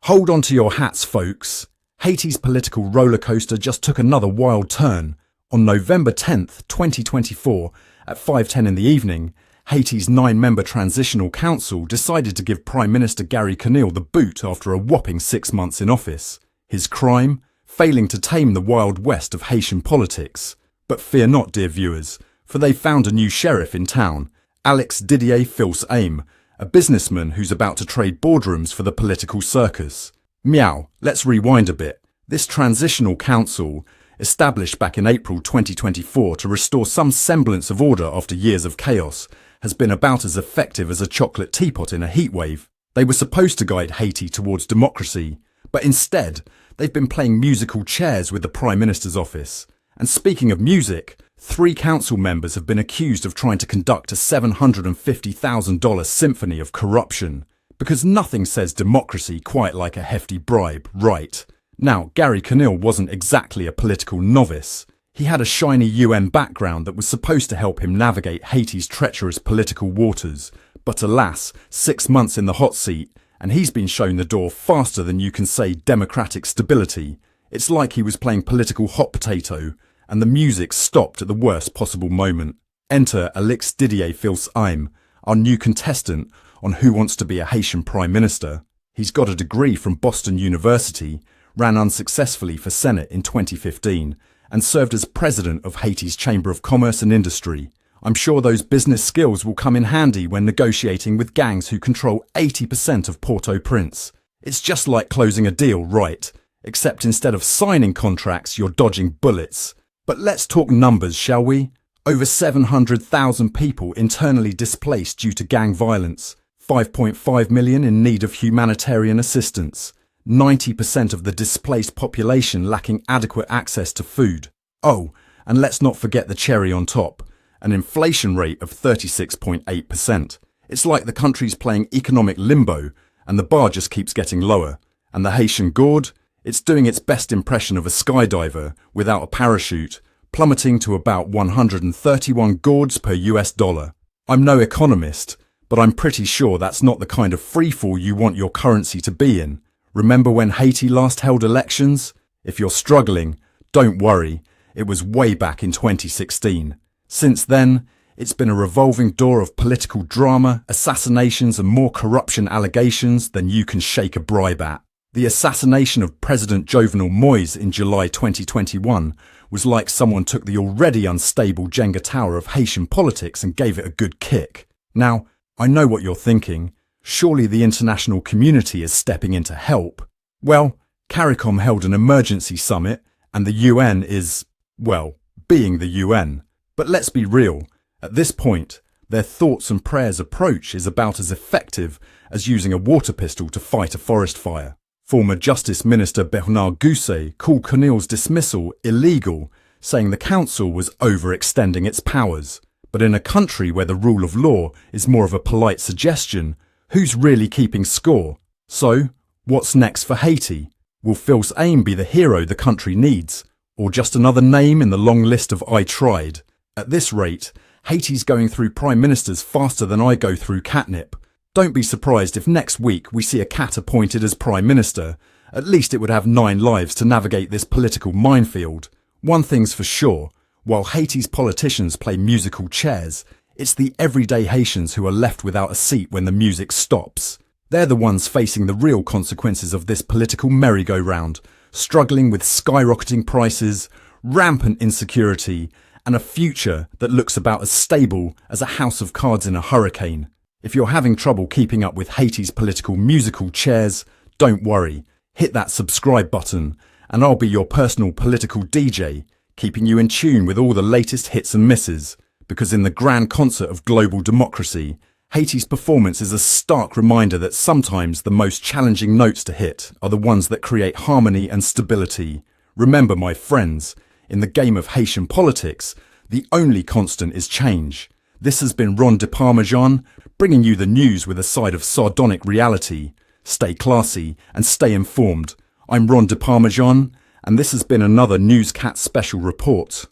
Hold on to your hats, folks. Haiti's political rollercoaster just took another wild turn. On November 10th, 2024, at 5:10 in the evening, Haiti's 9-member transitional council decided to give Prime Minister Garry Conille the boot after a whopping 6 months in office. His crime? Failing to tame the Wild West of Haitian politics. But fear not, dear viewers, for they found a new sheriff in town, Alix Didier Fils-Aim, a businessman who's about to trade boardrooms for the political circus. Meow, let's rewind a bit. This transitional council, established back in April 2024 to restore some semblance of order after years of chaos, has been about as effective as a chocolate teapot in a heatwave. They were supposed to guide Haiti towards democracy, but instead, they've been playing musical chairs with the Prime Minister's office. And speaking of music, 3 council members have been accused of trying to conduct a $750,000 symphony of corruption. Because nothing says democracy quite like a hefty bribe, right? Now, Garry Conille wasn't exactly a political novice. He had a shiny UN background that was supposed to help him navigate Haiti's treacherous political waters. But alas, 6 months in the hot seat, and he's been shown the door faster than you can say democratic stability. It's like he was playing political hot potato, and the music stopped at the worst possible moment. Enter Alix Didier Fils-Aim, our new contestant on Who Wants to Be a Haitian Prime Minister. He's got a degree from Boston University, ran unsuccessfully for Senate in 2015, and served as president of Haiti's Chamber of Commerce and Industry. I'm sure those business skills will come in handy when negotiating with gangs who control 80% of Port-au-Prince. It's just like closing a deal, right? Except instead of signing contracts, you're dodging bullets. But let's talk numbers, shall we? Over 700,000 people internally displaced due to gang violence, 5.5 million in need of humanitarian assistance, 90% of the displaced population lacking adequate access to food. Oh, and let's not forget the cherry on top, an inflation rate of 36.8%. It's like the country's playing economic limbo, and the bar just keeps getting lower. And the Haitian gourd? It's doing its best impression of a skydiver without a parachute, plummeting to about 131 gourds per US dollar. I'm no economist, but I'm pretty sure that's not the kind of freefall you want your currency to be in. Remember when Haiti last held elections? If you're struggling, don't worry, it was way back in 2016. Since then, it's been a revolving door of political drama, assassinations and more corruption allegations than you can shake a bribe at. The assassination of President Jovenel Moise in July 2021 was like someone took the already unstable Jenga tower of Haitian politics and gave it a good kick. Now, I know what you're thinking. Surely the international community is stepping in to help. Well, CARICOM held an emergency summit and the UN is, well, being the UN. But let's be real, at this point, their thoughts and prayers approach is about as effective as using a water pistol to fight a forest fire. Former Justice Minister Bernard Gousset called Conille's dismissal illegal, saying the council was overextending its powers. But in a country where the rule of law is more of a polite suggestion, who's really keeping score? So, what's next for Haiti? Will Fils-Aim be the hero the country needs? Or just another name in the long list of I tried? At this rate, Haiti's going through prime ministers faster than I go through catnip. Don't be surprised if next week we see a cat appointed as prime minister. At least it would have 9 lives to navigate this political minefield. One thing's for sure, while Haiti's politicians play musical chairs, it's the everyday Haitians who are left without a seat when the music stops. They're the ones facing the real consequences of this political merry-go-round, struggling with skyrocketing prices, rampant insecurity, and a future that looks about as stable as a house of cards in a hurricane. If you're having trouble keeping up with Haiti's political musical chairs, don't worry. Hit that subscribe button, and I'll be your personal political DJ, keeping you in tune with all the latest hits and misses. Because in the grand concert of global democracy, Haiti's performance is a stark reminder that sometimes the most challenging notes to hit are the ones that create harmony and stability. Remember, my friends, in the game of Haitian politics, the only constant is change. This has been Ron de Parmesan, bringing you the news with a side of sardonic reality. Stay classy and stay informed. I'm Ron de Parmesan, and this has been another Newscat Special Report.